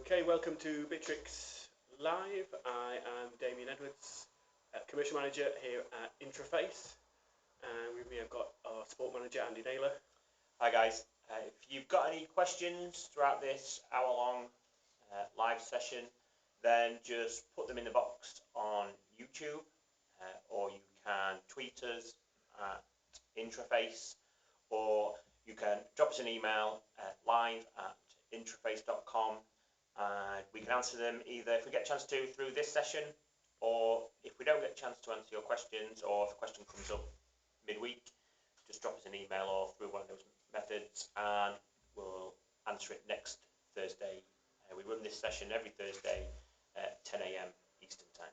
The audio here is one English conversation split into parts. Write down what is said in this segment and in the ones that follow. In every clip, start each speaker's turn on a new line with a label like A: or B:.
A: Okay, welcome to Bitrix Live. I am Damien Edwards, Commercial Manager here at Interface, and with me I've got our Support Manager Andy Naylor.
B: Hi guys, if you've got any questions throughout this hour-long live session, then just put them in the box on YouTube, or you can tweet us at Interface, or you can drop us an email at live@interface.com, and we can answer them either if we get a chance to through this session, or if we don't get a chance to answer your questions, or if a question comes up midweek, just drop us an email or through one of those methods and we'll answer it next Thursday. We run this session every Thursday at 10 AM Eastern Time.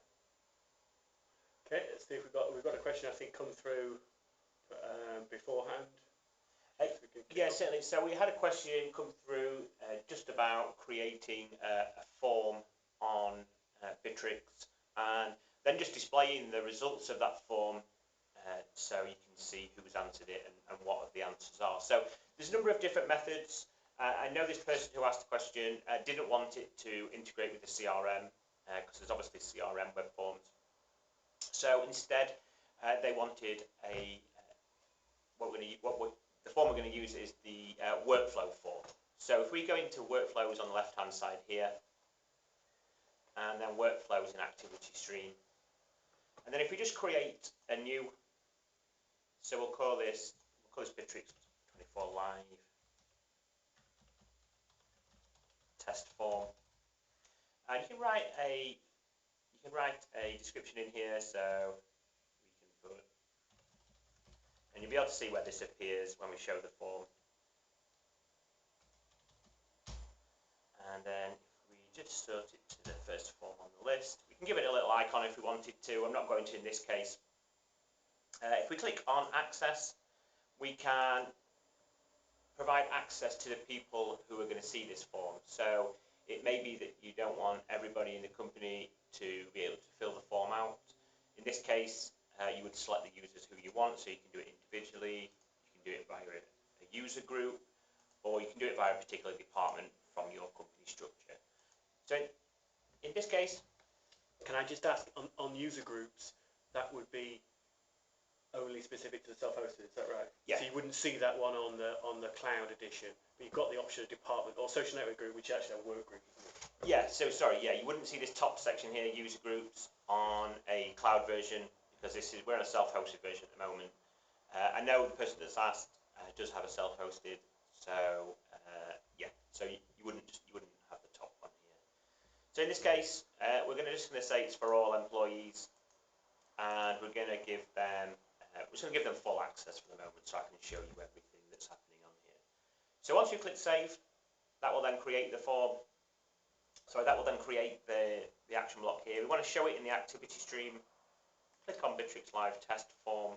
A: Okay, let's see if we've got a question I think come through beforehand.
B: Yeah, certainly. So we had a question come through just about creating a form on Bitrix and then just displaying the results of that form so you can see who's answered it and what the answers are. So there's a number of different methods. I know this person who asked the question didn't want it to integrate with the CRM because there's obviously CRM web forms. So instead they wanted the form we're going to use is the workflow form. So if we go into workflows on the left hand side here, and then workflows in activity stream, and then if we just create a new, so we'll call this Bitrix24 live test form, and you can write a description in here, so we can put, and you'll be able to see where this appears when we show the form. And then if we just sort it to the first form on the list, we can give it a little icon if we wanted to. I'm not going to in this case. If we click on access, we can provide access to the people who are going to see this form. So it may be that you don't want everybody in the company to be able to fill the form out. In this case, you would select the users who you want, so you can do it individually, you can do it via a user group, or you can do it via a particular department from your company structure. So in this case,
A: can I just ask, on user groups, that would be only specific to the self-hosted, is that right?
B: Yeah.
A: So you wouldn't see that one on the cloud edition, but you've got the option of department or social network group, which is actually a work group, isn't it?
B: Yeah, so sorry, yeah, you wouldn't see this top section here, user groups, on a cloud version, because we're on a self-hosted version at the moment. I know the person that's asked does have a self-hosted, so yeah, so you wouldn't have the top one here. So in this case, we're just going to say it's for all employees, and we're going to give them full access for the moment, so I can show you everything that's happening on here. So once you click save, that will then create the form. So that will then create the action block here. We want to show it in the activity stream. Click on Bitrix Live Test Form.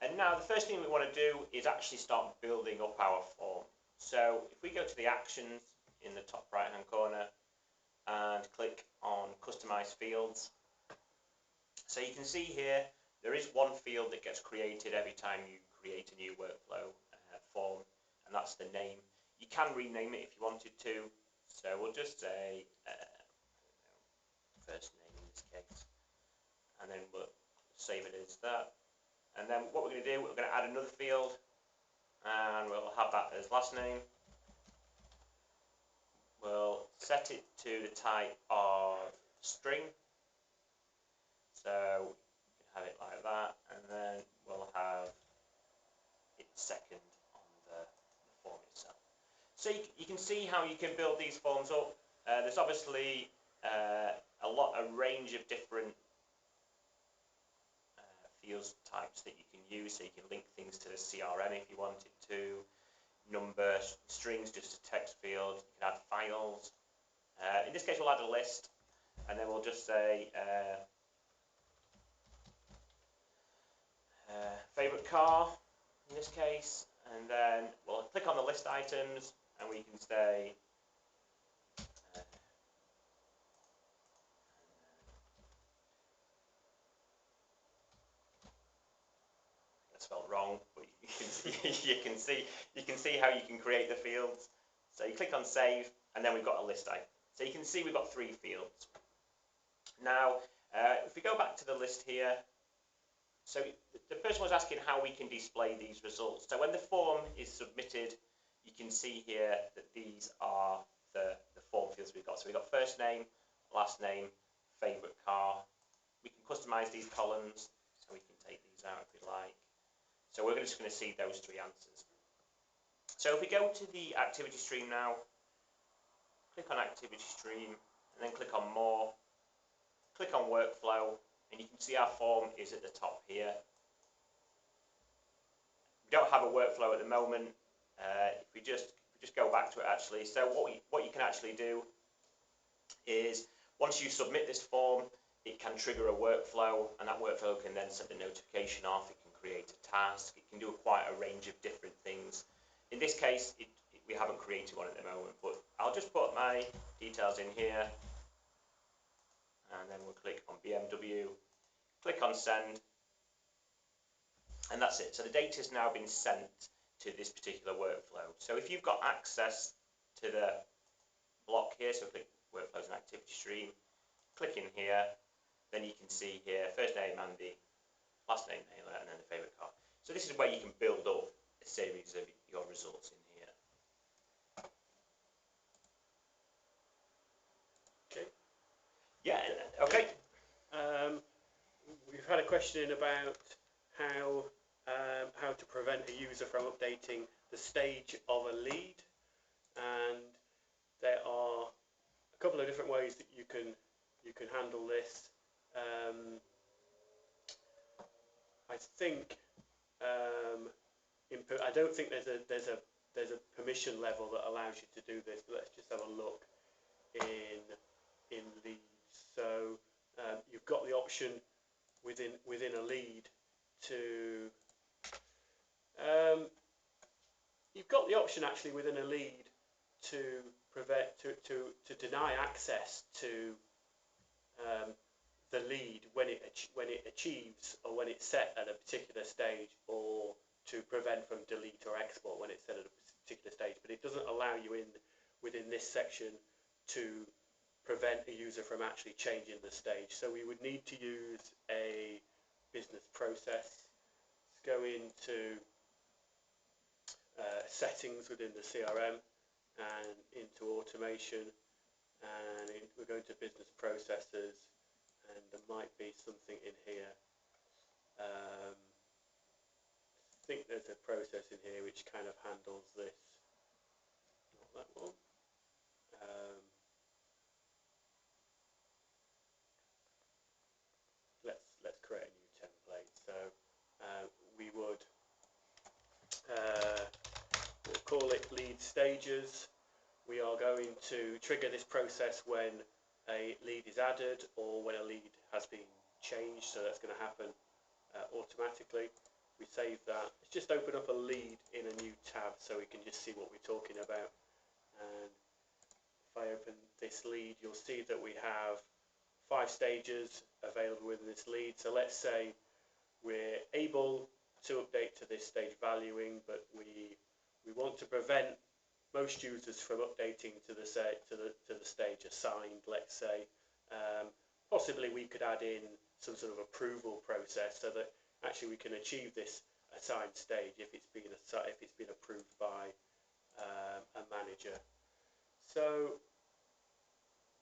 B: And now the first thing we want to do is actually start building up our form. So if we go to the actions in the top right hand corner and click on Customize Fields. So you can see here there is one field that gets created every time you create a new workflow form, and that's the name. You can rename it if you wanted to. So we'll just say first name in this case, and then we'll save it as that. And then what we're going to do, we're going to add another field, and we'll have that as last name. We'll set it to the type of string, so we can have it like that, and then we'll have it second on the form itself. So you can see how you can build these forms up. There's obviously a range of different fields types that you can use. So you can link things to the CRM if you wanted to. Number, strings, just a text field. You can add files. In this case, we'll add a list, and then we'll just say favorite car in this case, and then we'll click on the list items, and we can say that's spelled wrong, but you can see how you can create the fields. So you click on save, and then we've got a list item. So you can see we've got 3 fields. Now, if we go back to the list here, so the person was asking how we can display these results. So when the form is submitted, you can see here that these are the form fields we've got. So we've got first name, last name, favourite car. We can customise these columns, so we can take these out if we like. So we're just going to see those 3 answers. So if we go to the activity stream now, click on activity stream, and then click on more, click on workflow, and you can see our form is at the top here. We don't have a workflow at the moment. If we just go back to it actually, so what you can actually do is once you submit this form, it can trigger a workflow, and that workflow can then set the notification off. It can create a task. It can do quite a range of different things. In this case, we haven't created one at the moment, but I'll just put my details in here, and then we'll click on BMW, click on send, and that's it. So the data has now been sent to this particular workflow. So if you've got access to the block here, so click workflows and activity stream, click in here, then you can see here first name Andy, last name Naylor, and then the favourite car. So this is where you can build up a series of your results in here.
A: Okay.
B: Yeah, okay.
A: We've had a question about how to prevent a user from updating the stage of a lead, and there are a couple of different ways that you can handle this. I think input. I don't think there's a permission level that allows you to do this. But let's just have a look in leads. So you've got the option within a lead to you've got the option actually within a lead to deny access to the lead when it achieves or when it's set at a particular stage, or to prevent from delete or export when it's set at a particular stage. But it doesn't allow you within this section to prevent a user from actually changing the stage. So we would need to use a business process. Let's go into settings within the CRM and into automation, and we're going to business processes, and there might be something in here. I think there's a process in here which kind of handles this. Not that one. Let's create a new template. So we would we'll call it lead stages. We are going to trigger this process when a lead is added or when a lead has been changed. So that's going to happen automatically. We save that. Let's just open up a lead in a new tab so we can just see what we're talking about. And if I open this lead, you'll see that we have 5 stages available within this lead. So let's say we're able to update to this stage valuing, but we want to prevent most users from updating to the stage assigned. Let's say possibly we could add in some sort of approval process so that actually we can achieve this assigned stage if it's been approved by a manager. So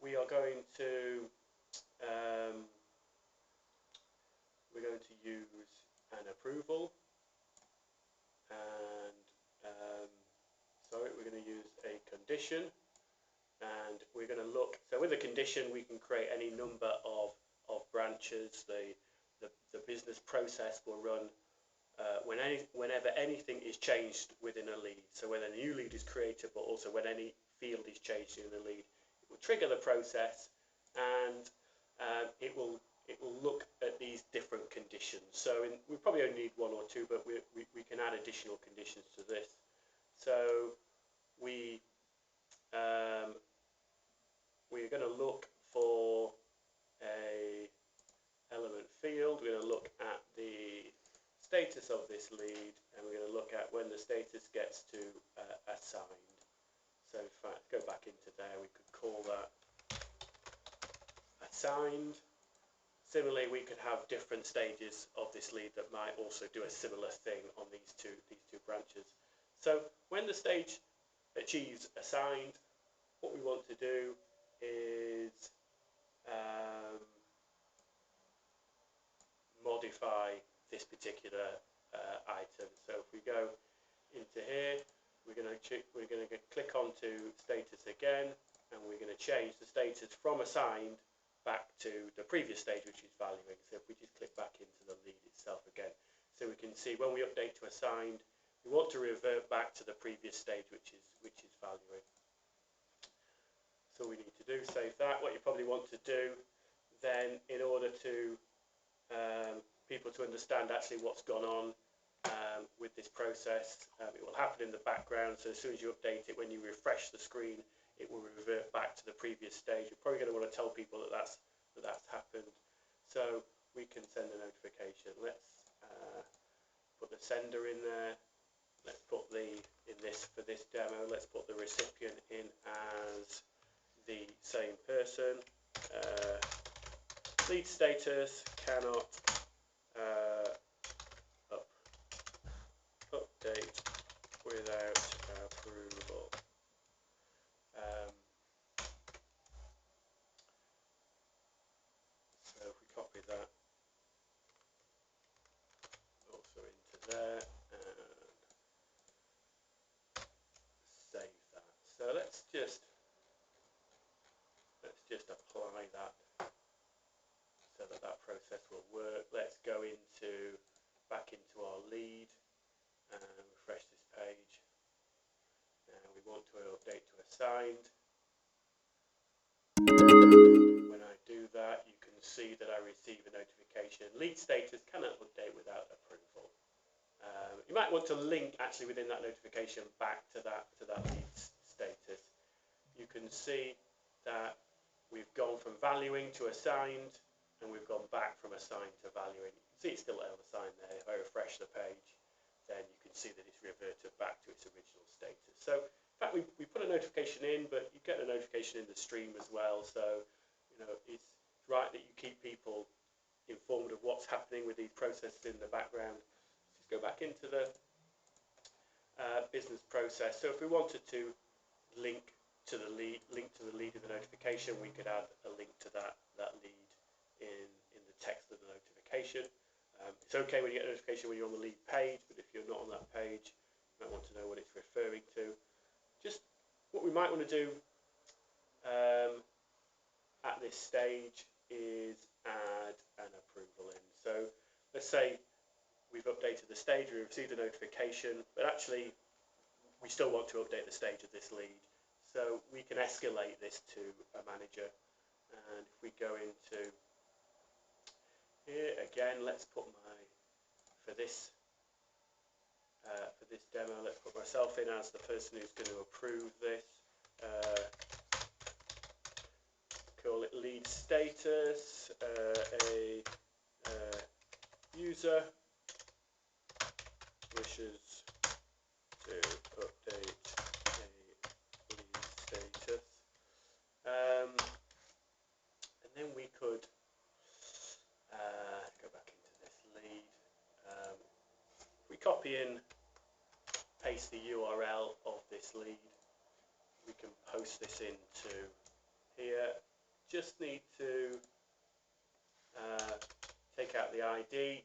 A: we are going to use an approval, and we're going to use a condition, and we're going to look. So with a condition, we can create any number of branches. The business process will run whenever anything is changed within a lead. So when a new lead is created, but also when any field is changed in the lead, it will trigger the process, and it will look at these different conditions. So we probably only need 1 or 2, but we can add additional conditions to this. So we're going to look for a element field. We're going to look at the status of this lead, and we're going to look at when the status gets to assigned. So in fact, go back into there. We could call that signed. Similarly, we could have different stages of this lead that might also do a similar thing on these two branches. So when the stage achieves assigned, what we want to do is modify this particular item. So if we go into here, we're going to click onto status again, and we're going to change the status from assigned back to the previous stage, which is valuing. So if we just click back into the lead itself again, so we can see when we update to assigned, we want to revert back to the previous stage, which is valuing. So we need to do, save that. What you probably want to do then, in order to people to understand actually what's gone on with this process, it will happen in the background. So as soon as you update it, when you refresh the screen, it will revert back to the previous stage. You're probably going to want to tell people that that's happened. So we can send a notification. Let's put the sender in there. Let's put for this demo, let's put the recipient in as the same person. Lead status cannot update without approval. So if we copy that also into there and save that. So let's just apply that so that process will work. Let's go back into our lead and refresh this page. And we want to update to assigned. When I do that, you can see that I receive a notification. Lead status cannot update without approval. You might want to link actually within that notification back to that lead status. You can see that we've gone from valuing to assigned, and we've gone back from assigned to valuing. You can see it's still unassigned there. If I refresh the page, then you can see that it's reverted back to its original status. So in fact, we put a notification in, but you get a notification in the stream as well. So it's right that you keep people informed of what's happening with these processes in the background. Let's just go back into the business process. So if we wanted to link to the lead of the notification, we could add a link to that lead in the text of the notification. It's okay when you get a notification when you're on the lead page, but if you're not on that page, you might want to know what it's referring to. Just what we might want to do at this stage is add an approval in. So let's say we've updated the stage, we received a notification, but actually we still want to update the stage of this lead. So we can escalate this to a manager. And if we go into here again, let's put for this demo, let's put myself in as the person who's going to approve this. Call it lead status. A user wishes to update a lead status, and then we could go back into this lead. If we copy in, paste the URL of this lead, we can post this into here. Just need to take out the ID.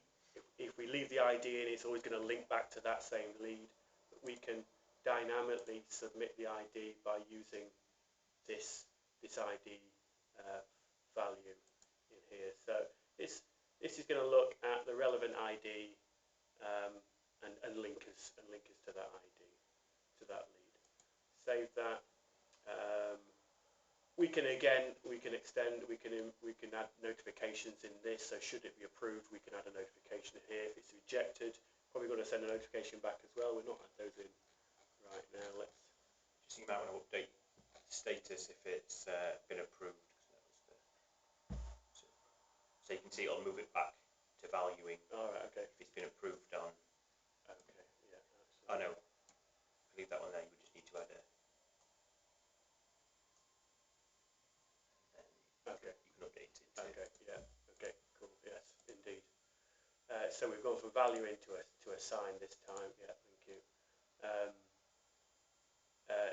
A: If we leave the ID in, it's always going to link back to that same lead. But we can dynamically submit the ID by using this ID value in here. So this is going to look at the relevant ID and link us to that ID, to that lead. Save that. We can extend, we can add notifications in this. So should it be approved, we can add a notification here. If it's rejected, probably going to send a notification back as well. We're not add those in right now. Let's
B: just, you might want to update status if it's been approved. So you can see it'll move it back to valuing.
A: All right. Okay.
B: If it's been approved on.
A: Okay. Yeah. Absolutely.
B: Oh no. Leave that one there. You would just need to add a.
A: Okay.
B: You can update it.
A: so we've gone from value into to assign this time. Yeah, thank you.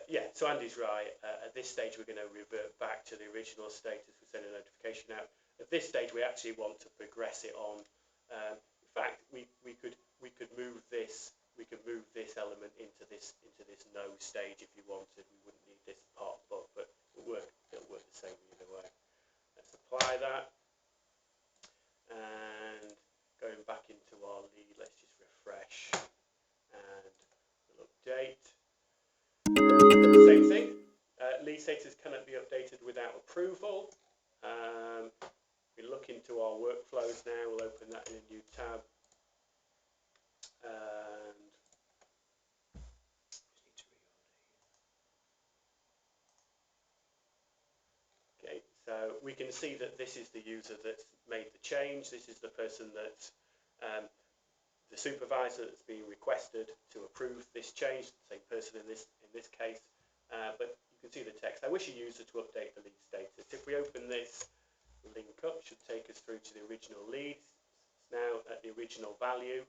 A: Yeah, so Andy's right. At this stage, we're going to revert back to the original status. We send a notification out. At this stage, we actually want to progress it on. In fact, we could move this. We could move this element into this no stage if you wanted. We wouldn't need this part above, but it'll work the same either way. Let's apply that. And going back into our lead, let's just refresh and we'll update. Same thing. Lead status cannot be updated without approval. We look into our workflows now. We'll open that in a new tab. And okay, so we can see that this is the user that's made the change. This is the person that's the supervisor that's being requested to approve this change. The same person in this case, but you can see the text. I wish a user to update the lead status. If we open this link up, should take us through to the original lead. It's now at the original value,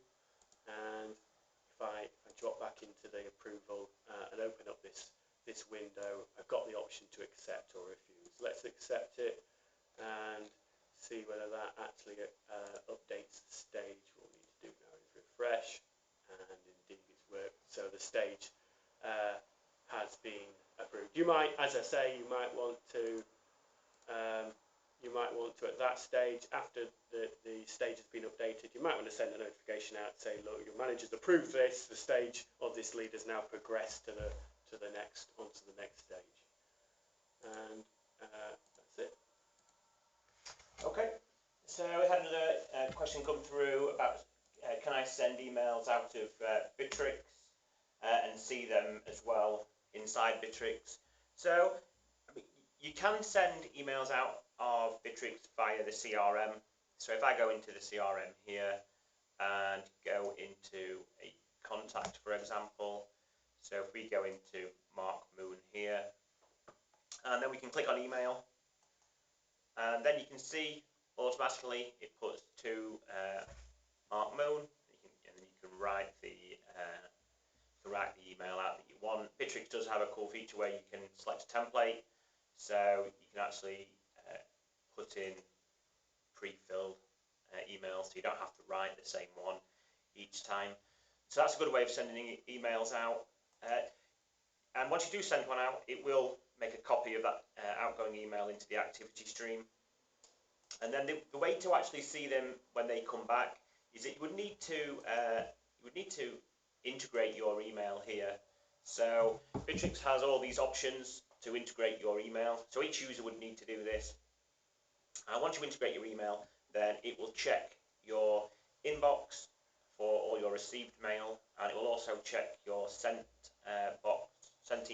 A: and if I drop back into the approval and open up this window, I've got the option to accept or refuse. Let's accept it and see whether that actually updates the stage. What we need to do now is refresh, and indeed it's worked. So the stage has been approved. You might, as I say, you might want to at that stage, after the stage has been updated, you might want to send a notification out, say, look, your manager's approved this. The stage of this lead has now progressed onto the next stage, and that's it.
B: Okay, so we had another question come through about can I send emails out of Bitrix and see them as well inside Bitrix? So you can send emails out of Bitrix via the CRM. So if I go into the CRM here and go into a contact, for example, so if we go into Mark Moon here, and then we can click on email, and then you can see automatically it puts to Mark Moon, and then you can write the email out that you want. Bitrix does have a cool feature where you can select a template, so you can actually put in pre-filled emails, so you don't have to write the same one each time. So that's a good way of sending emails out. And once you do send one out, it will make a copy of that outgoing email into the activity stream. And then the way to actually see them when they come back is that you would need to integrate your email here. So Bitrix has all these options to integrate your email. So each user would need to do this. And once you integrate your email, then it will check your inbox for all your received mail, and it will also check your sent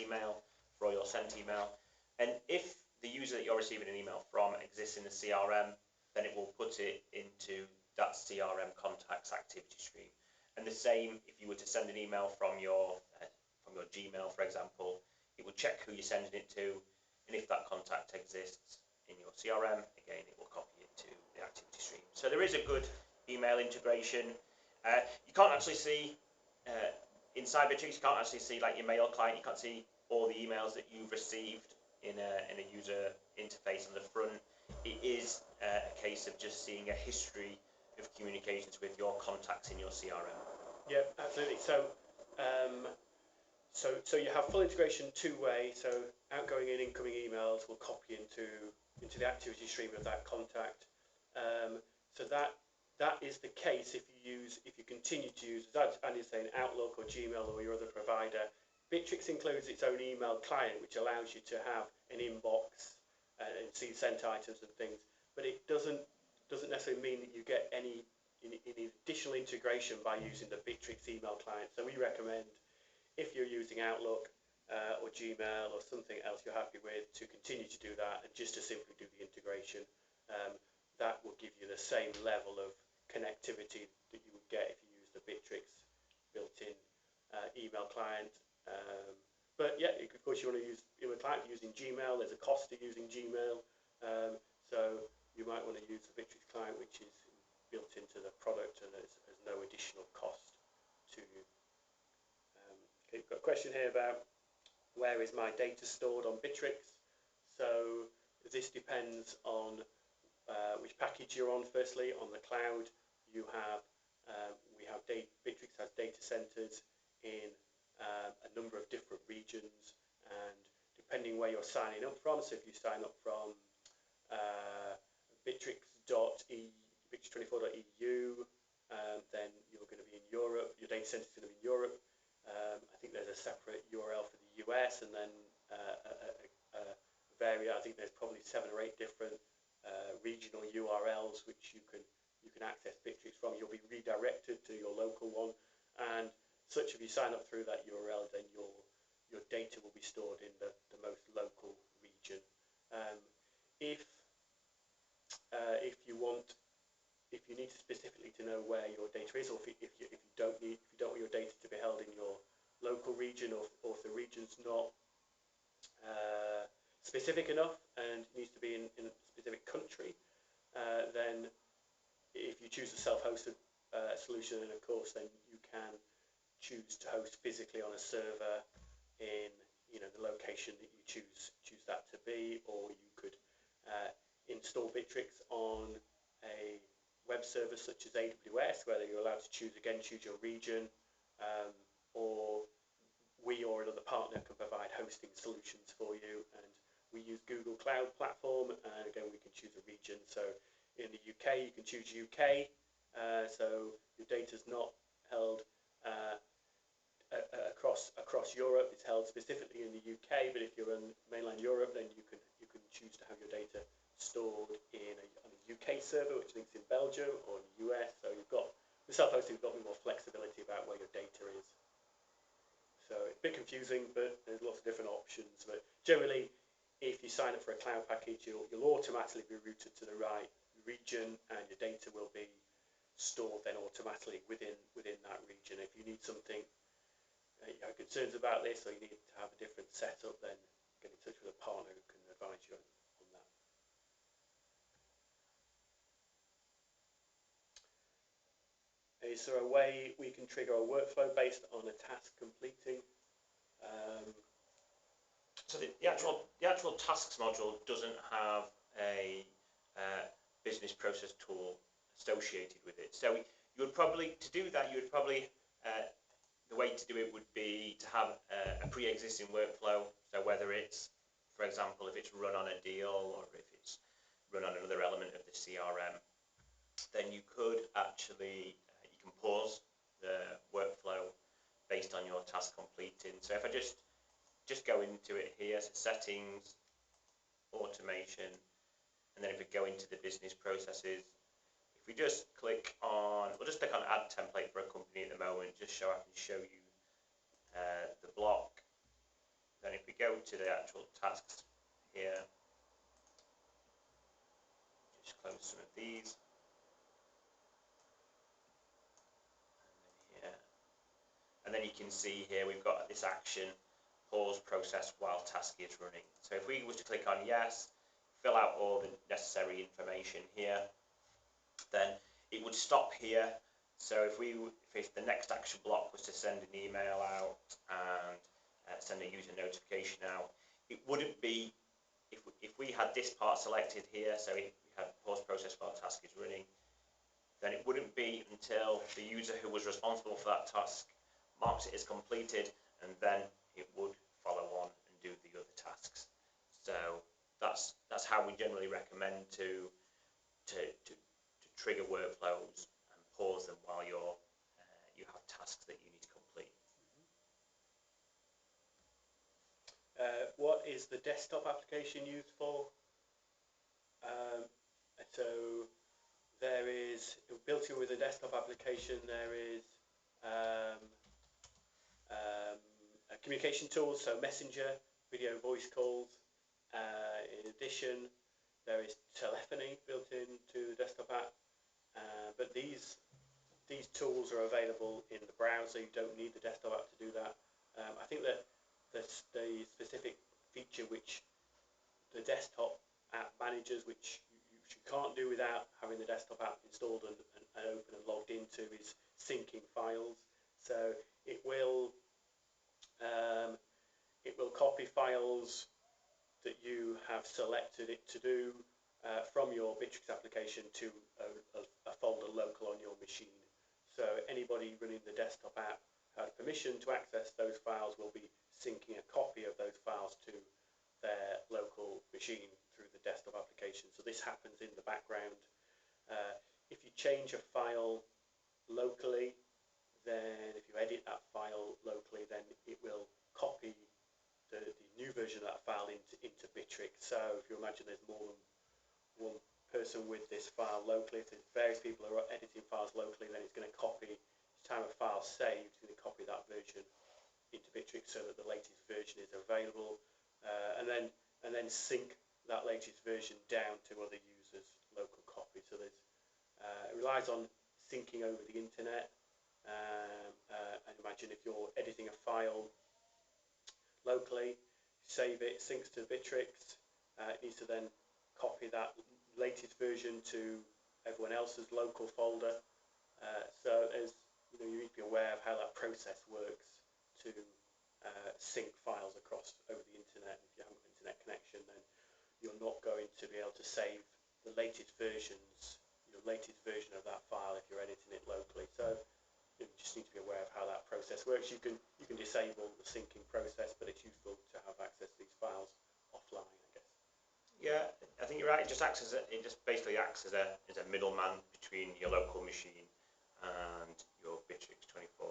B: email for all your sent email. And if the user that you're receiving an email from exists in the CRM, then it will put it into that CRM contacts activity stream. And the same if you were to send an email from your Gmail, for example, it will check who you're sending it to, and if that contact exists in your CRM, again, it will copy it to the activity stream. So there is a good email integration. You can't actually see inside Bitrix, you can't actually see like your mail client. You can't see all the emails that you've received in a user interface on the front. It is a case of just seeing a history of communications with your contacts in your CRM.
A: Yeah, absolutely. So you have full integration two-way. So outgoing and incoming emails will copy into the activity stream of that contact. So that is the case if you continue to use, as Andy's saying, Outlook or Gmail or your other provider. Bitrix includes its own email client, which allows you to have an inbox and see sent items and things. But it doesn't necessarily mean that you get any additional integration by using the Bitrix email client. So we recommend, if you're using Outlook or Gmail or something else you're happy with, to continue to do that and just to simply do the integration. That will give you the same level of connectivity that you would get if you use the Bitrix built-in email client. But yeah, of course you want to use email client using Gmail. There's a cost to using Gmail, so you might want to use the Bitrix client, which is built into the product and as no additional cost to you. Okay, we've got a question here about where is my data stored on Bitrix. So this depends on which package you're on. Firstly, on the cloud, you have Bitrix has data centers in a number of different regions, and depending where you're signing up from, so if you sign up from Bitrix24.eu, then you're going to be in Europe. Your data center is going to be in Europe. I think there's a separate URL for the US, and then I think there's probably 7 or 8 different regional URLs which you can access Bitrix from. You'll be redirected to your local one, and such if you sign up through that URL, then your data will be stored in the most local region. If you need specifically to know where your data is, or if you don't want your data to be held in your local region, or if the region's not specific enough and needs to be in a specific country, then if you choose a self-hosted solution, then of course then you can choose to host physically on a server in the location that you choose that to be, or you could install Bitrix on a web server such as AWS, where you're allowed to choose your region, or we or another partner can provide hosting solutions for you, and we use Google Cloud Platform, and again we can choose a region. So in the UK you can choose UK, so your data's not held across Europe. It's held specifically in the UK, but if you're in mainland Europe, then you can choose to have your data stored on a UK server which links in Belgium, or in the US. So you've got with self-hosting, you've got more flexibility about where your data is. So it's a bit confusing, but there's lots of different options. But generally, if you sign up for a cloud package, you'll automatically be routed to the right region, and your data will be stored then automatically within that region. If you need something, you have concerns about this, or you need to have a different setup, then get in touch with a partner who can advise you on that. Is there a way we can trigger a workflow based on a task completing?
B: So the actual tasks module doesn't have a business process tool associated with it. So you would probably, to do that, the way to do it would be to have a pre-existing workflow. So whether it's, for example, if it's run on a deal, or if it's run on another element of the CRM, then you could actually, you can pause the workflow based on your task completing. So if I just go into it here, so settings, automation, and then if we go into the business processes, if we just click on, we'll just click on add template for a company at the moment, just so I can show you the block. Then if we go to the actual tasks here, just close some of these. And then you can see here we've got this action, pause process while task is running. So if we was to click on yes, fill out all the necessary information here, then it would stop here. So if the next action block was to send an email out and send a user notification out, it wouldn't be, if we had this part selected here, so if we had pause process while task is running, then it wouldn't be until the user who was responsible for that task marks it as completed, and then it would follow on and do the other tasks. So that's how we generally recommend to trigger workflows and pause them while you have tasks that you need to complete.
A: What is the desktop application used for? So there is, built in with the desktop application, there is communication tools, so Messenger, video, voice calls. In addition, there is telephony built into the desktop app, but these tools are available in the browser. You don't need the desktop app to do that. I think that the specific feature which the desktop app manages, which you which you can't do without having the desktop app installed and open and logged into, is syncing files. So it will copy files that you have selected it to do from your Bitrix application to a folder local on your machine. So anybody running the desktop app has permission to access those files, will be syncing a copy of those files to their local machine through the desktop application. So this happens in the background. If you change a file locally, then if you edit that file locally, then it will copy the new version of that file into Bitrix. So if you imagine there's more than one person with this file locally, if there's various people who are editing files locally, then it's going to copy, each time a file saved, it's going to copy that version into Bitrix so that the latest version is available, and then sync that latest version down to other users' local copies. So there's it relies on syncing over the internet. And imagine if you're editing a file locally, save it, syncs to Bitrix, it needs to then copy that latest version to everyone else's local folder. So as you know, you need to be aware of how that process works to sync files across over the internet. If you haven't got internet connection, then you're not going to be able to save the latest versions, your latest version of that file if you're editing it locally. So you just need to be aware of how that process works. You can disable the syncing process, but it's useful to have access to these files offline, I guess.
B: Yeah, I think you're right. It just basically acts as a middleman between your local machine and your Bitrix24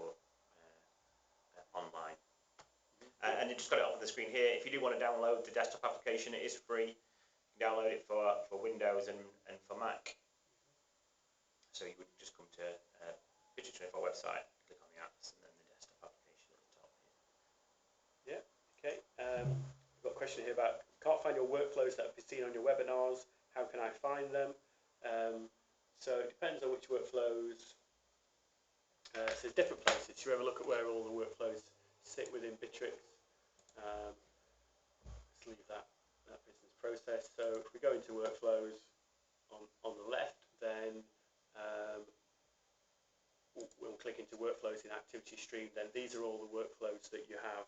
B: online. And you just got it up on the screen here. If you do want to download the desktop application, it is free. You can download it for Windows and for Mac. So you would just come to Bitrix24 website, click on the apps, and then the desktop application at the top here.
A: Yeah, okay. We've got a question here about, can't find your workflows that have been seen on your webinars. How can I find them? So it depends on which workflows. So there's different places. You ever look at where all the workflows sit within Bitrix? Let's leave that business process. So if we go into workflows on the left, then we'll click into workflows in activity stream. Then these are all the workflows that you have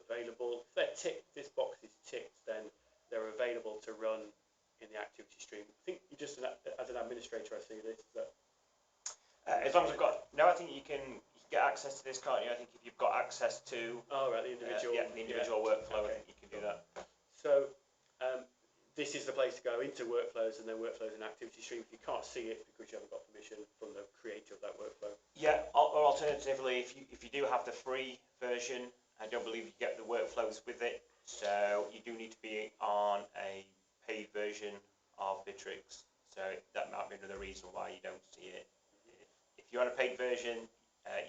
A: available. If they're ticked, this box is ticked, then they're available to run in the activity stream. I think you just, as an administrator, I see this.
B: As long as I've got, no, I think you can get access to this, can't you? I think if you've got access to
A: the individual
B: workflow,
A: okay.
B: I think you can do that.
A: So this is the place to go into workflows and then workflows and activity stream. If you can't see it because you haven't got permission from the creator of that workflow.
B: Yeah, or alternatively, if you do have the free version, I don't believe you get the workflows with it. So you do need to be on a paid version of Bitrix. So that might be another reason why you don't see it. If you're on a paid version,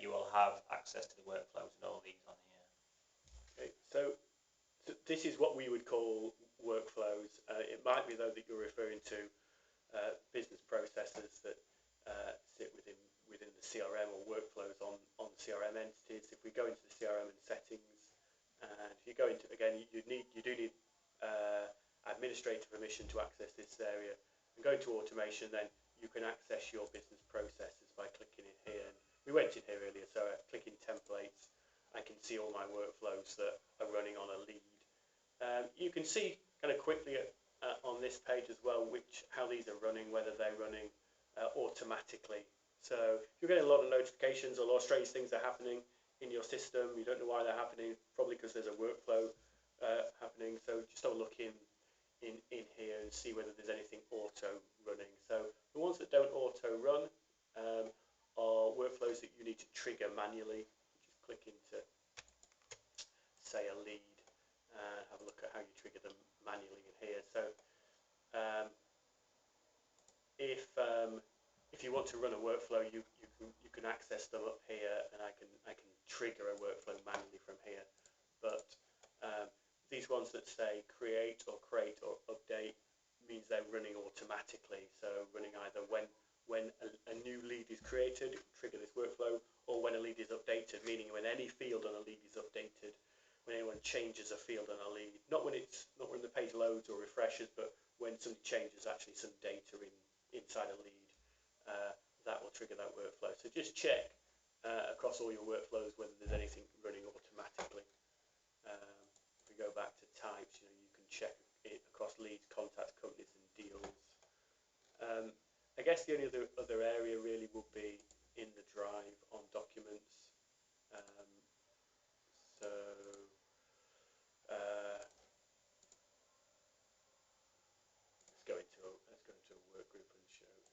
B: you will have access to the workflows and all these on here.
A: Okay, so this is what we would call workflows. It might be though that you're referring to business processes that sit within the CRM or workflows on CRM entities. If we go into the CRM and settings, and if you go into, again, you do need administrator permission to access this area, and go into automation, then you can access your business processes by clicking in here. And we went in here earlier, so I click in templates. I can see all my workflows that are running on a lead. You can see kind of quickly on this page as well how these are running, whether they're running automatically. So if you're getting a lot of notifications, a lot of strange things are happening in your system, you don't know why they're happening, probably because there's a workflow happening. So just have a look in here and see whether there's anything auto running. So the ones that don't auto run are workflows that you need to trigger manually. Just click into, say, a lead. Have a look at how you trigger them manually in here. So if you want to run a workflow, you can access them up here, and I can trigger a workflow manually from here. But these ones that say create or update means they're running automatically. So running either when a new lead is created, it will trigger this workflow, or when a lead is updated, meaning when any field on a lead is updated. When anyone changes a field on a lead, not when the page loads or refreshes, but when when somebody changes actually some data inside a lead, that will trigger that workflow. So just check across all your workflows whether there's anything running automatically. If we go back to types, you can check it across leads, contacts, companies, and deals. I guess the only other area really will be in the drive on documents. So let's go into a work group and show this.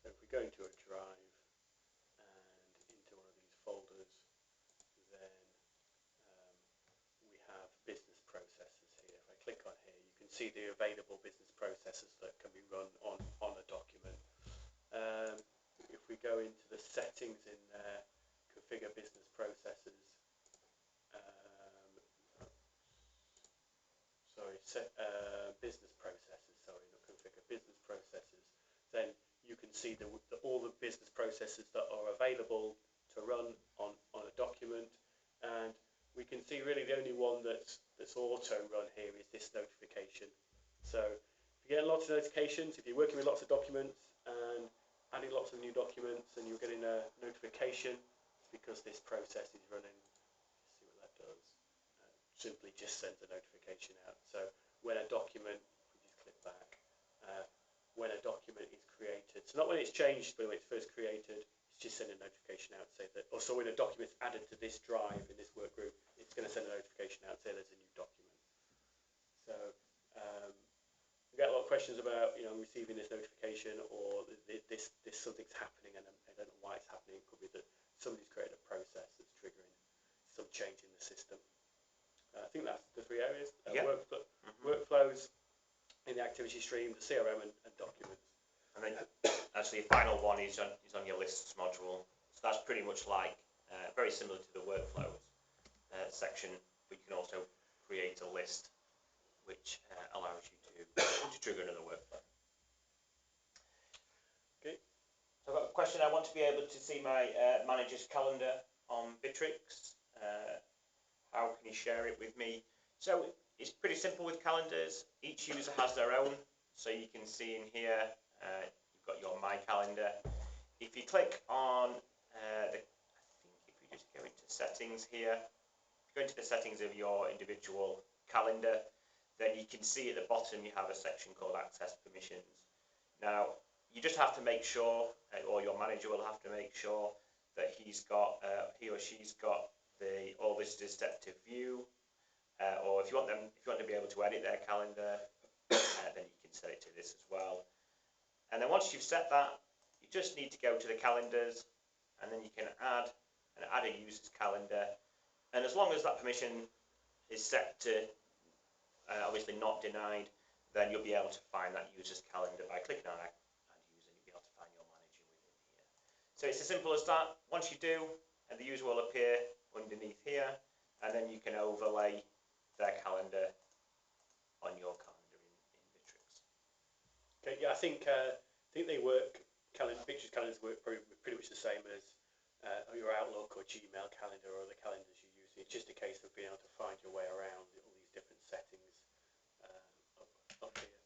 A: So if we go into a drive and into one of these folders, then we have business processes here. If I click on here, you can see the available business processes that can be run on a document. If we go into the settings in there, configure business processes, business processes, sorry, not configure, business processes, then you can see all the business processes that are available to run on a document, and we can see really the only one that's auto run here is this notification. So if you get lots of notifications, if you're working with lots of documents and adding lots of new documents and you're getting a notification, it's because this process is running. Let's see what that does. Simply just sends a notification out. So when a document, if we just click back, when a document is created, so not when it's changed, but when it's first created, it's just sending a notification out, say that, or so when a document's added to this drive in this work group, it's going to send a notification out, say there's a new document. So we get a lot of questions about, I'm receiving this notification, or this something's happening and I don't know why it's happening. It could be that somebody's created a process that's triggering some change in the system. I think that's the three areas: workflows in the activity stream, the CRM, and documents.
B: And then actually, the final one is on your lists module. So that's pretty much like very similar to the workflows section, but you can also create a list which allows you to trigger another workflow.
A: Okay.
B: So I've got a question. I want to be able to see my manager's calendar on Bitrix. How can you share it with me? So it's pretty simple with calendars. Each user has their own. So you can see in here, you've got your My Calendar. If you click on, I think if you just go into settings here, go into the settings of your individual calendar, then you can see at the bottom you have a section called Access Permissions. Now, you just have to make sure, or your manager will have to make sure that he or she's got all this is set to view, or if you want to be able to edit their calendar, then you can set it to this as well. And then once you've set that, you just need to go to the calendars, and then you can add a user's calendar. And as long as that permission is set to obviously not denied, then you'll be able to find that user's calendar by clicking on add user, and you'll be able to find your manager within here. So it's as simple as that. Once you do, and the user will appear underneath here, and then you can overlay their calendar on your calendar in Bitrix.
A: Okay, yeah, I think they work. Bitrix calendars work pretty much the same as your Outlook or Gmail calendar or the calendars you use. It's just a case of being able to find your way around all these different settings up here.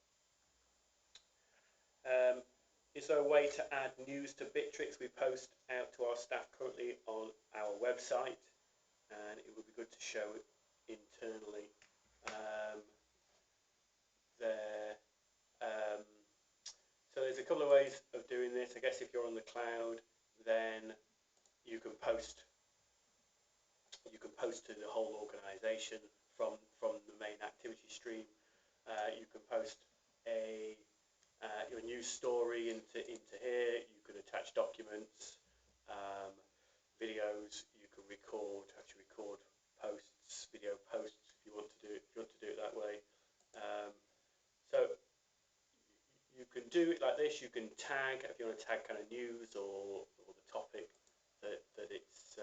A: Is there a way to add news to Bitrix? We post out to our staff currently on our website, and it would be good to show it internally there. So there's a couple of ways of doing this. I guess if you're on the cloud, then you can post to the whole organization from the main activity stream. You can post your news story into here. You can attach documents, videos. You can record posts, video posts if you want to do it that way. So you can do it like this. You can tag, if you want to tag kind of news or the topic that it's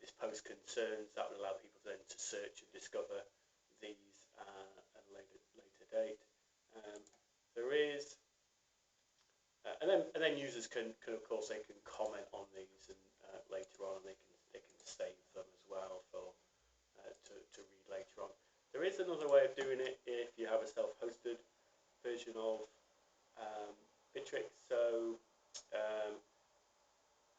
A: this post concerns. That would allow people then to search and discover these at a later date. There is, and then users can of course they can comment on these, and later on they can save them as well for is another way of doing it if you have a self-hosted version of Bitrix. So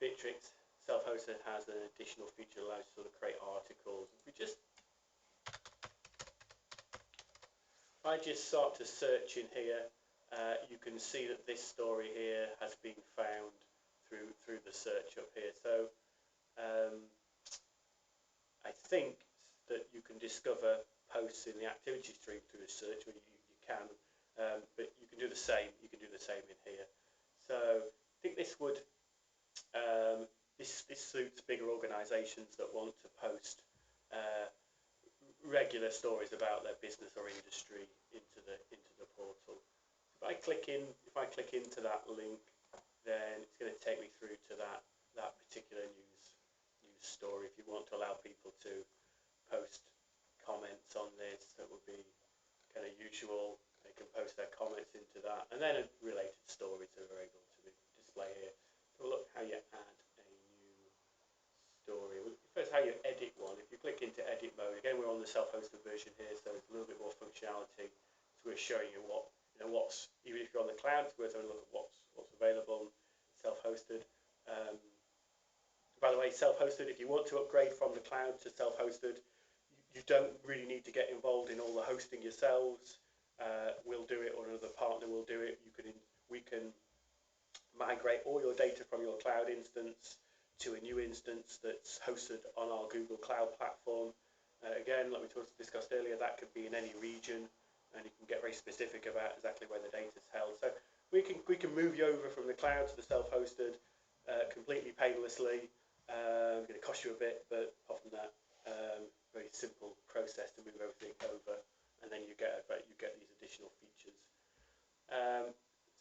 A: Bitrix self-hosted has an additional feature that allows you to sort of create articles. If I just start to search in here, you can see that this story here has been found through the search up here. So I think that you can discover posts in the activity stream through a search, or you can, but you can do the same. You can do the same in here. So I think this would this suits bigger organisations that want to post regular stories about their business or industry into the portal. If I click into that link, then it's going to take me through to that particular news story. If you want to allow people to post comments on this, that would be kind of usual. They can post their comments into that, and then related stories are able to display here. So look how you add a new story. First, how you edit one. If you click into edit mode, again, we're on the self-hosted version here, so it's a little bit more functionality. So we're showing you what's, even if you're on the cloud, it's worth having a look at what's available self-hosted. By the way, self-hosted, if you want to upgrade from the cloud to self-hosted, you don't really need to get involved in all the hosting yourselves. We'll do it, or another partner will do it. We can migrate all your data from your cloud instance to a new instance that's hosted on our Google Cloud platform. Again, like we discussed earlier, that could be in any region, and you can get very specific about exactly where the data is held. So we can move you over from the cloud to the self-hosted completely painlessly. It's going to cost you a bit, but apart from that, very simple process to move everything over, and then you get these additional features.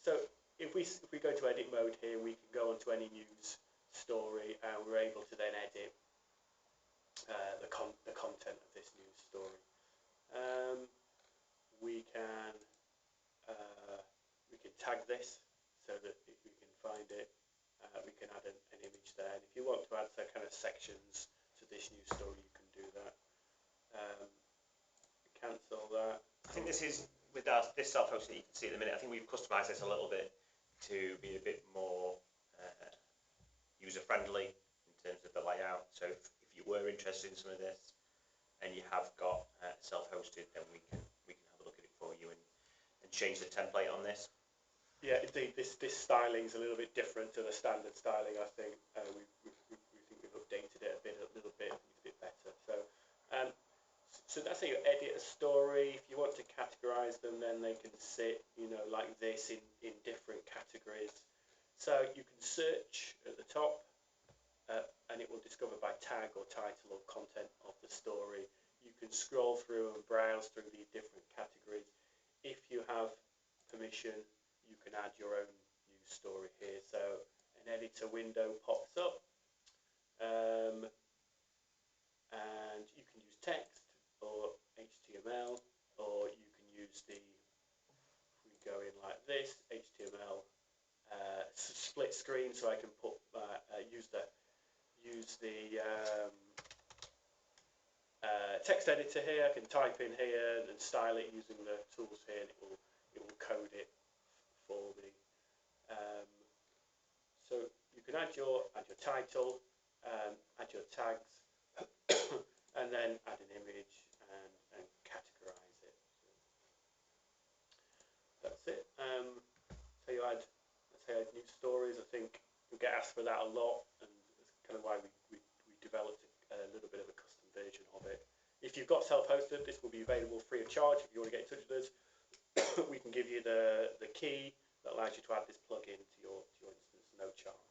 A: So if we go to edit mode here, we can go onto any news story, and we're able to then edit the content of this news story. We can tag this so that we can find it. We can add an image there, and if you want to add some kind of sections to this news story, you can do that. Cancel that.
B: I think this is, with this self-hosted, you can see at the minute, I think we've customised this a little bit to be a bit more user-friendly in terms of the layout. So if you were interested in some of this and you have got self-hosted, then we can have a look at it for you and change the template on this.
A: Yeah, indeed, this styling is a little bit different to the standard styling. I think we think we've updated it a little bit. It's a bit better. So that's how you edit a story. If you want to categorize them, then they can sit, like this in different categories. So you can search at the top, and it will discover by tag or title or content of the story. You can scroll through and browse through the different categories. If you have permission, you can add your own news story here. So an editor window pops up, and you can use text or HTML, or you can use if we go in like this, HTML split screen, so I can use the text editor here. I can type in here and style it using the tools here, and it will code it for me. So you can add your title, add your tags, and then add an image and categorize it. That's it. So that's how you add news stories. I think we get asked for that a lot, and that's kind of why we developed a little bit of a custom version of it. If you've got self-hosted, this will be available free of charge. If you want to get in touch with us, we can give you the key that allows you to add this plugin to your instance, no charge.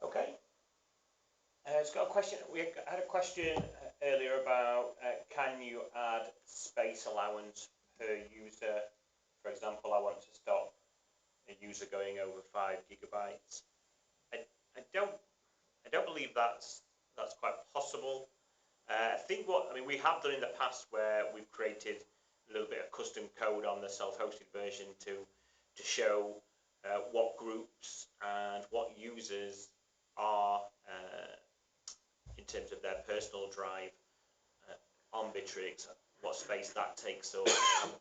B: Okay. It's got a question. We had a question earlier about can you add space allowance per user? For example, I want to stop a user going over 5 gigabytes. I don't believe that's quite possible. I think we have done in the past where we've created a little bit of custom code on the self-hosted version to show what groups and what users are in terms of their personal drive on Bitrix, what space that takes up,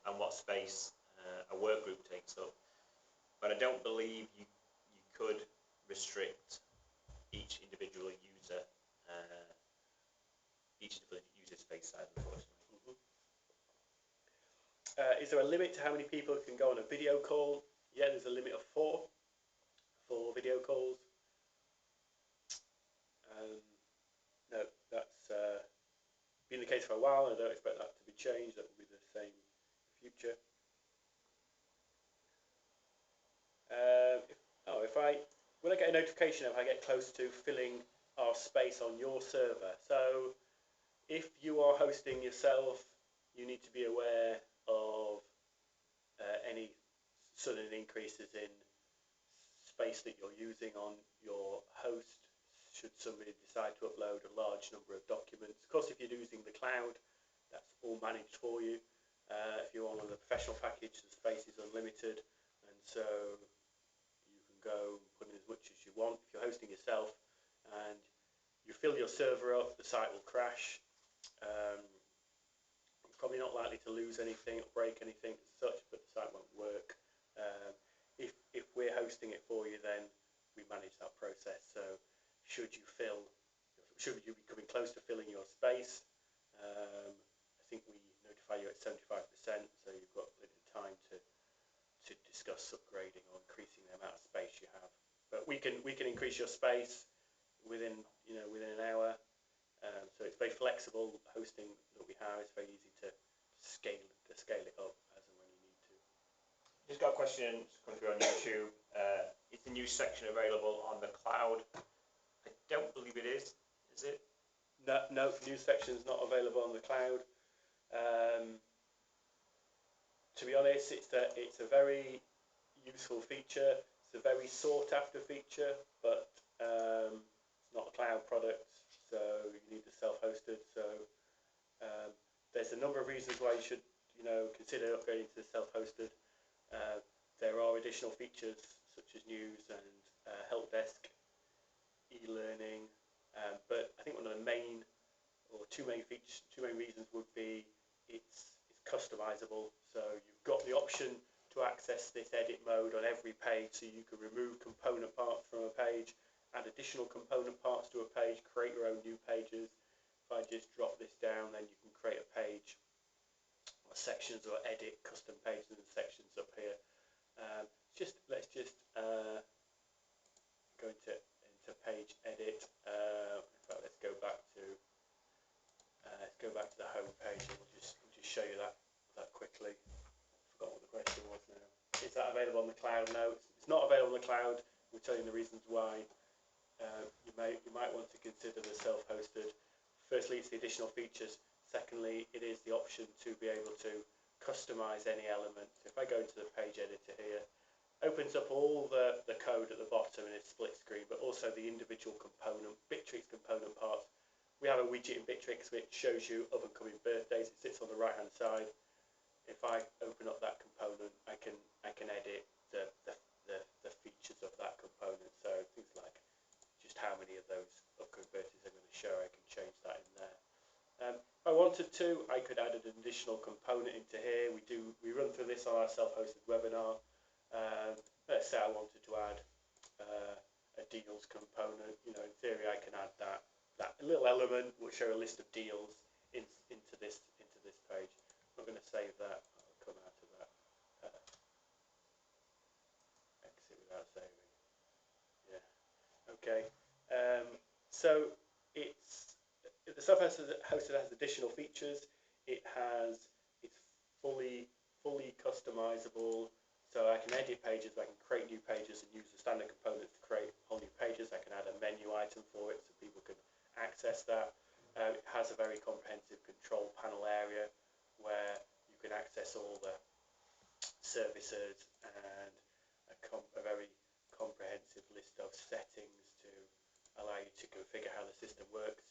B: and what space a work group takes up. But I don't believe you could restrict each individual user space size, unfortunately.
A: Is there a limit to how many people can go on a video call? Yeah, there's a limit of 4 video calls. No, that's been the case for a while. I don't expect that to be changed. That will be the same in the future. When I get a notification if I get close to filling our space on your server. So if you are hosting yourself, you need to be aware of any sudden increases in space that you're using on your host should somebody decide to upload a large number of documents. Of course, if you're using the cloud, that's all managed for you. If you're on the professional package, the space is unlimited, and so you can go and put in as much as you want. If you're hosting yourself and you fill your server up, the site will crash. You're probably not likely to lose anything or break anything as such, but the site won't work. If we're hosting it for you, then we manage that process. So should you be coming close to filling your space, I think we notify you at 75%, so you've got a little time to discuss upgrading or increasing the amount of space you have. But we can increase your space within an hour. So it's very flexible hosting that we have. It's very easy to scale it up as and when you need to.
B: Just got a question coming through on YouTube. Is the news section available on the cloud? I don't believe it is. Is it?
A: No, news section is not available on the cloud. To be honest, it's a very useful feature. It's a very sought after feature, but it's not a cloud product, so you need the self-hosted. So there's a number of reasons why you should consider upgrading to the self-hosted. There are additional features such as news and help desk, e-learning, but I think one of the two main reasons would be it's customizable. So you've got the option to access this edit mode on every page, so you can remove component parts from a page, add additional component parts to a page, create your own new pages. If I just drop this down, then you can create a page or sections or edit custom pages and sections up here. Let's just go into page edit. In fact, let's go back to the home page, and we'll just show you that quickly. I forgot what the question was now. Is that available on the cloud? No, it's not available on the cloud. We'll tell you the reasons why. You might want to consider the self-hosted. Firstly, it's the additional features. Secondly, it is the option to be able to customize any element. If I go into the page editor here, opens up all the code at the bottom in a split screen, but also the individual component, Bitrix component parts. We have a widget in Bitrix which shows you up and coming birthdays. It sits on the right hand side. If I open up that component, I can edit the features of that component. So things like just how many of those upcoming birthdays I'm going to show, I can change that in there. If I wanted to, I could add an additional component into here. We run through this on our self-hosted webinar. Let's say I wanted to add a deals component. In theory, I can add that little element will show a list of deals into this page. I'm not going to save that. I'll come out of that. Exit without saving. Yeah. Okay. So the self-hosted has additional features. It's fully customizable. So I can edit pages, I can create new pages and use the standard components to create whole new pages. I can add a menu item for it so people can access that. It has a very comprehensive control panel area where you can access all the services and a very comprehensive list of settings to allow you to configure how the system works.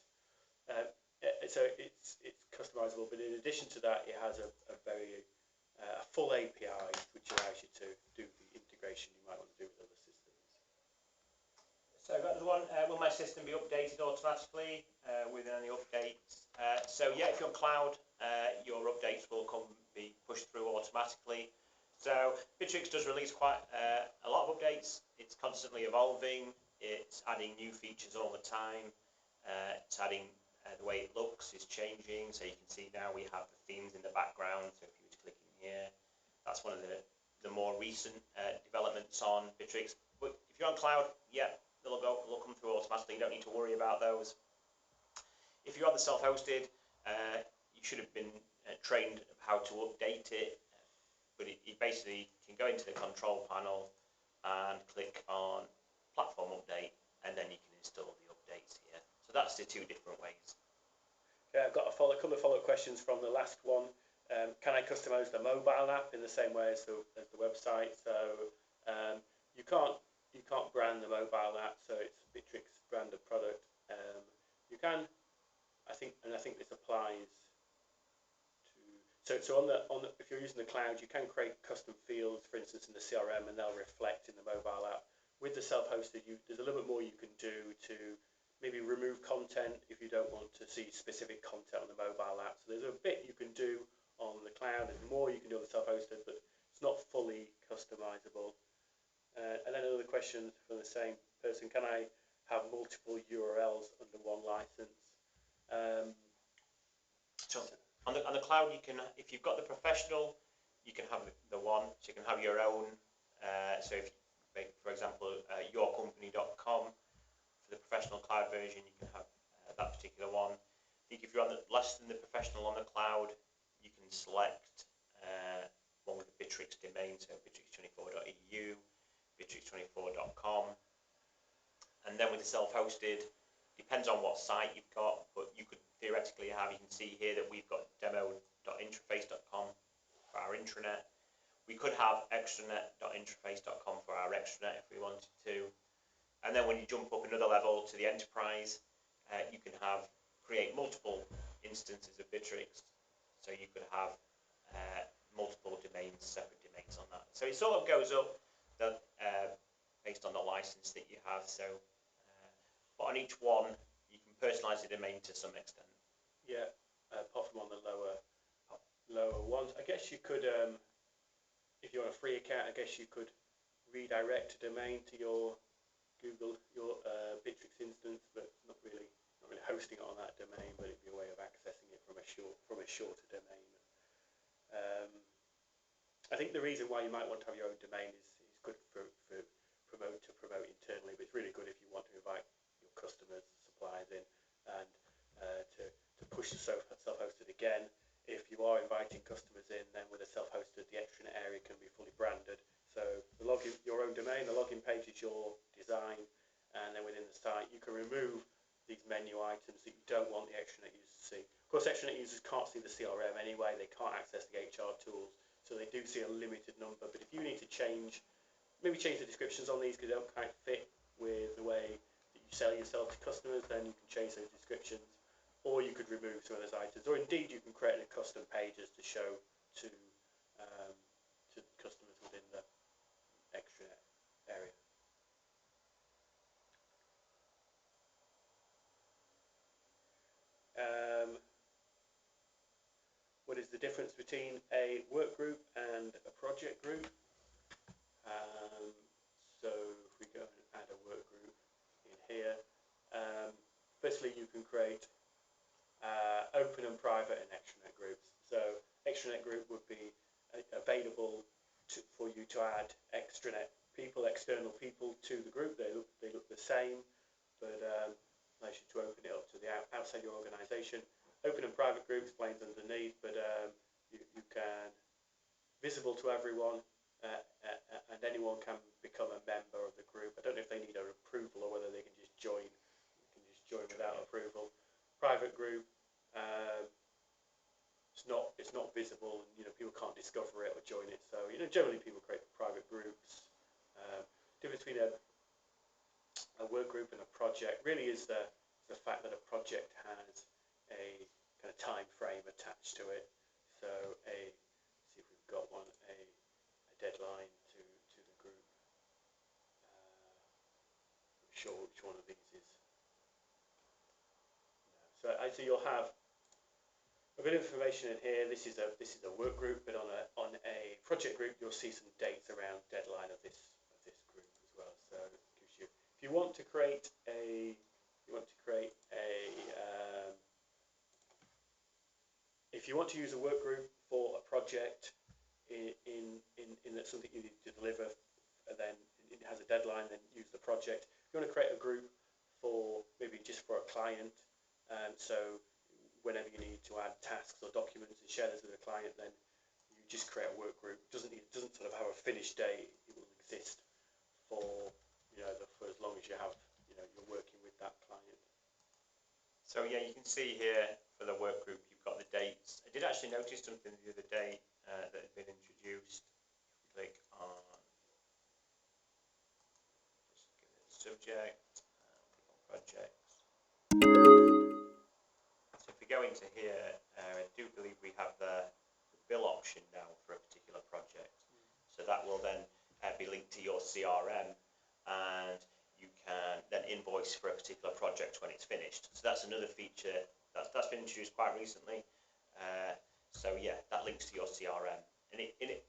A: So it's customizable, but in addition to that, it has a full API which allows you to do the integration you might want to do with other systems.
B: So I've got another one. Will my system be updated automatically with any updates So yeah, if you're on cloud, your updates will be pushed through automatically. So Bitrix does release quite a lot of updates. It's constantly evolving. It's adding new features all the time. It's adding the way it looks is changing. So you can see now we have the themes in the background. So if you were to click in here, that's one of the more recent developments on Bitrix. But if you're on cloud, yeah, they'll come through automatically. You don't need to worry about those. If you're on the self-hosted, you should have been trained how to update it, but you basically can go into the control panel and click on platform update, and then you can install the updates here. So that's the two different ways.
A: Yeah, I've got a couple of follow-up questions from the last one. Can I customize the mobile app in the same way as the website? So you can't brand the mobile app, so it's Bitrix branded product. You can, I think this applies to so on the if you're using the cloud, you can create custom fields, for instance, in the CRM, and they'll reflect in the mobile app. With the self-hosted, there's a little bit more you can do to maybe remove content if you don't want to see specific content on the mobile app. So there's a bit you can do on the cloud, there's more you can do on the self-hosted, but it's not fully customizable. And then another question from the same person: can I have multiple URLs under one license?
B: So on the cloud, you can, if you've got the professional, you can have the one, so you can have your own. So if, for example, yourcompany.com for the professional cloud version, you can have that particular one. I think if you're on less than the professional on the cloud, you can select one with the Bitrix domain, so bitrix24.eu, bitrix24.com, and then with the self-hosted, depends on what site you've got, but you could theoretically have, you can see here that we've got demo.intraface.com for our intranet. We could have extranet.intraface.com for our extranet if we wanted to. And then when you jump up another level to the enterprise, you can create multiple instances of Bitrix. So you could have multiple domains, separate domains on that. So it sort of goes up based on the license that you have. So, but on each one, you can personalize the domain to some extent.
A: Yeah, apart from on the lower ones, I guess you could, if you're on a free account, I guess you could redirect a domain to your Bitrix instance, but not really hosting it on that domain, but it'd be a way of accessing it from a shorter domain. I think the reason why you might want to have your own domain is good for promote internally, but it's really good if you want to invite your customers, suppliers in, and to push the self-hosted again. If you are inviting customers in, then with a self-hosted, the extranet area can be fully branded. So the login, your own domain, the login page is your design, and then within the site you can remove these menu items that you don't want the extranet users to see. Of course, extranet users can't see the CRM anyway, they can't access the HR tools, so they do see a limited number. But if you need to maybe change the descriptions on these because they don't quite fit with the way that you sell yourself to customers, then you can change those descriptions. Or you could remove some of those items, or indeed you can create a custom pages to show to customers within the extranet area. What is the difference between a work group and a project group? So if we go and add a work group in here, firstly you can create open and private and extranet groups. So extranet group would be available for you to add extranet people, external people to the group. They look the same, but allows you to open it up to the outside your organisation. Open and private group explains underneath, but you can visible to everyone, and anyone can become a member of the group. I don't know if they need an approval or whether they can just join. You can just join without approval. Private group. It's not visible, and people can't discover it or join it. So generally people create private groups. Difference between a work group and a project really is the fact that a project has a kind of time frame attached to it. So see if we've got one, a deadline to the group. I'm sure which one of these is. So you'll have a bit of information in here. This is a work group, but on a project group, you'll see some dates around deadline of this group as well. So it gives you, if you want to create a if you want to use a work group for a project in that's something you need to deliver, then it has a deadline, then use the project. If you want to create a group for maybe just for a client, so whenever you need to add tasks or documents and share this with a client, then you just create a work group. It doesn't sort of have a finished date. It will exist for for as long as you have you're working with that client.
B: So yeah, you can see here for the work group you've got the dates. I did actually notice something the other day that had been introduced. Click on just give it a subject, click on projects. So if we go into here, I do believe we have the bill option now for a particular project. So that will then be linked to your CRM, and you can then invoice for a particular project when it's finished. So that's another feature that's been introduced quite recently. So yeah, that links to your CRM, and it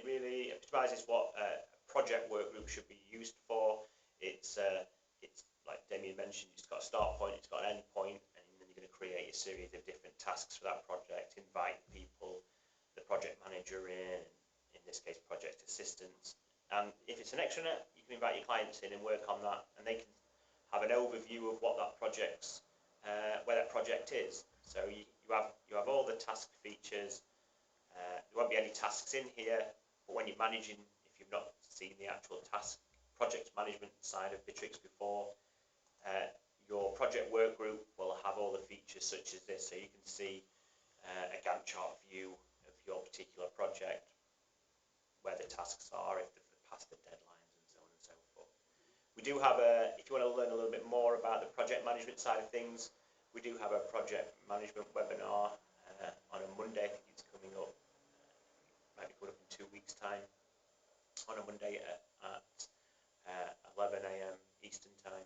B: really optimizes what a project work group should be used for. It's like Damien mentioned, it's got a start point, it's got an end point, and then you're going to create a series of different tasks for that project, invite people, the project manager in this case project assistants. And if it's an extranet, you can invite your clients in and work on that, and they can have an overview of what that project's where that project is. So you have all the task features. There won't be any tasks in here, but when you're managing, if you've not seen the actual task project management side of Bitrix before, your project work group will have all the features such as this, so you can see a Gantt chart view of your particular project, where the tasks are, if they've passed the deadlines, and so on and so forth. We do have if you want to learn a little bit more about the project management side of things, we do have a project management webinar on a Monday. I think it's coming up, might be coming up in 2 weeks' time, on a Monday at 11 a.m. Eastern time.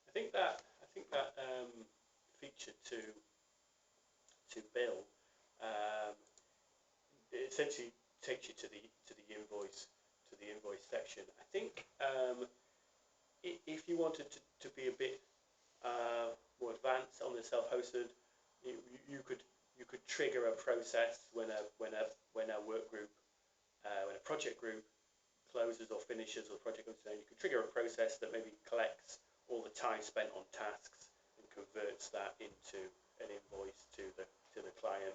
A: I think that feature to bill it essentially takes you to the invoice section. I think if you wanted to be a bit more advanced on the self-hosted, you could trigger a process when a work group when a project group closes or finishes, or project comes to an end. You could trigger a process that maybe collects all the time spent on tasks and converts that into an invoice to the client,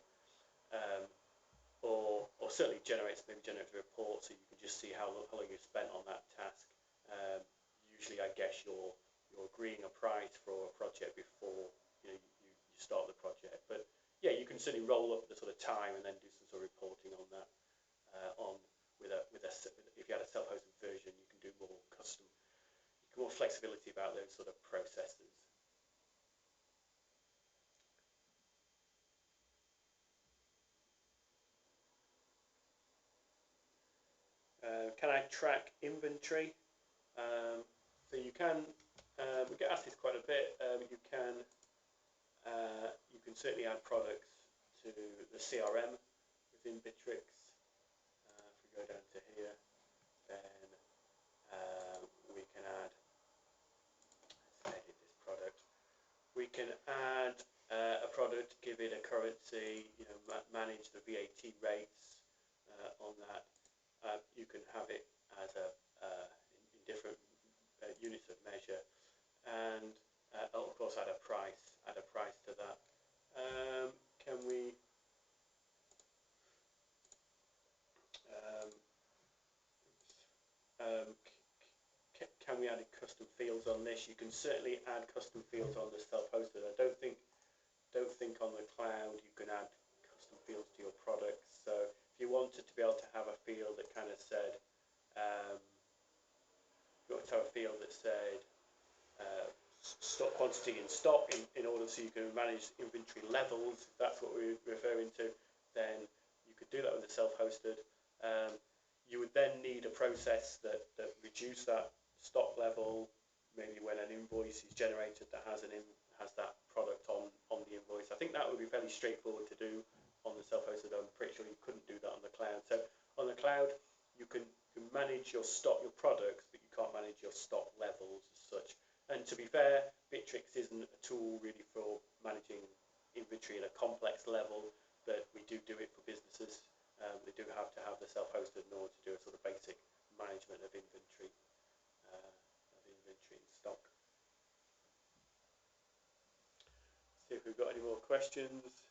A: or certainly generates a report so you can just see how long you spent on that task. Usually, I guess you're agreeing a price for a project before you start the project. But yeah, you can certainly roll up the sort of time and then do some sort of reporting on that. If you had a self-hosted version, you can do more custom. You can more flexibility about those sort of processes. Can I track inventory? So you can. We get asked this quite a bit. You can certainly add products to the CRM within Bitrix. If we go down to here, then we can add. Let's edit this product. We can add a product, give it a currency. Manage the VAT rates on that. You can have it as in different units of measure, and of course add a price to that. Can we add custom fields on this? You can certainly add custom fields on the self-hosted. I don't think on the cloud you can add custom fields to your products. So if you wanted to be able to have a field that kind of said, stock quantity in stock in order so you can manage inventory levels, if that's what we're referring to, then you could do that with the self-hosted. You would then need a process that reduce that stock level, maybe when an invoice is generated that has that product on the invoice. I think that would be fairly straightforward to do on the self-hosted. I'm pretty sure you couldn't do that on the cloud. So on the cloud, you can manage your stock, your products, but you can't manage your stock levels as such. And to be fair, Bitrix isn't a tool really for managing inventory at a complex level, but we do it for businesses. They do have to have the self-hosted in order to do a sort of basic management of inventory and stock. See if we've got any more questions.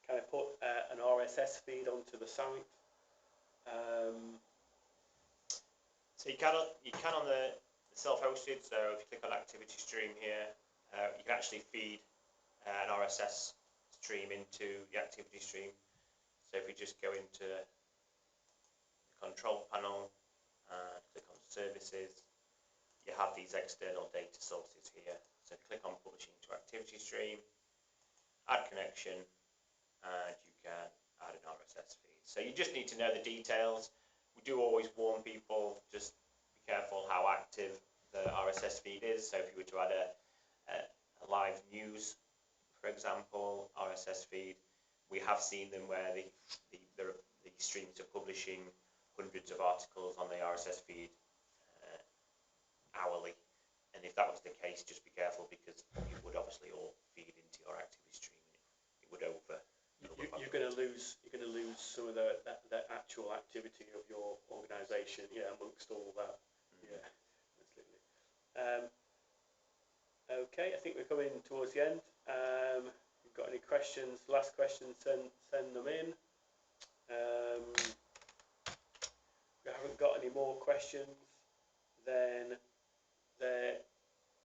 A: Can I put an RSS feed onto the site?
B: So you can on the self-hosted. So if you click on activity stream here, you can actually feed an RSS stream into the activity stream. So if we just go into the control panel and click on services, you have these external data sources here. So click on publishing to activity stream, add connection, and you can add an RSS feed. So you just need to know the details. We do always warn people, just be careful how active the RSS feed is. So if you were to add a live news, for example, RSS feed, we have seen them where the streams are publishing hundreds of articles on the RSS feed hourly. And if that was the case, just be careful, because it would obviously all feed into your activity stream. It would over.
A: You're going to lose some of the actual activity of your organisation, amongst all that. Yeah, absolutely. Okay, I think we're coming towards the end. If you've got any questions, last questions, send them in. If we haven't got any more questions, then there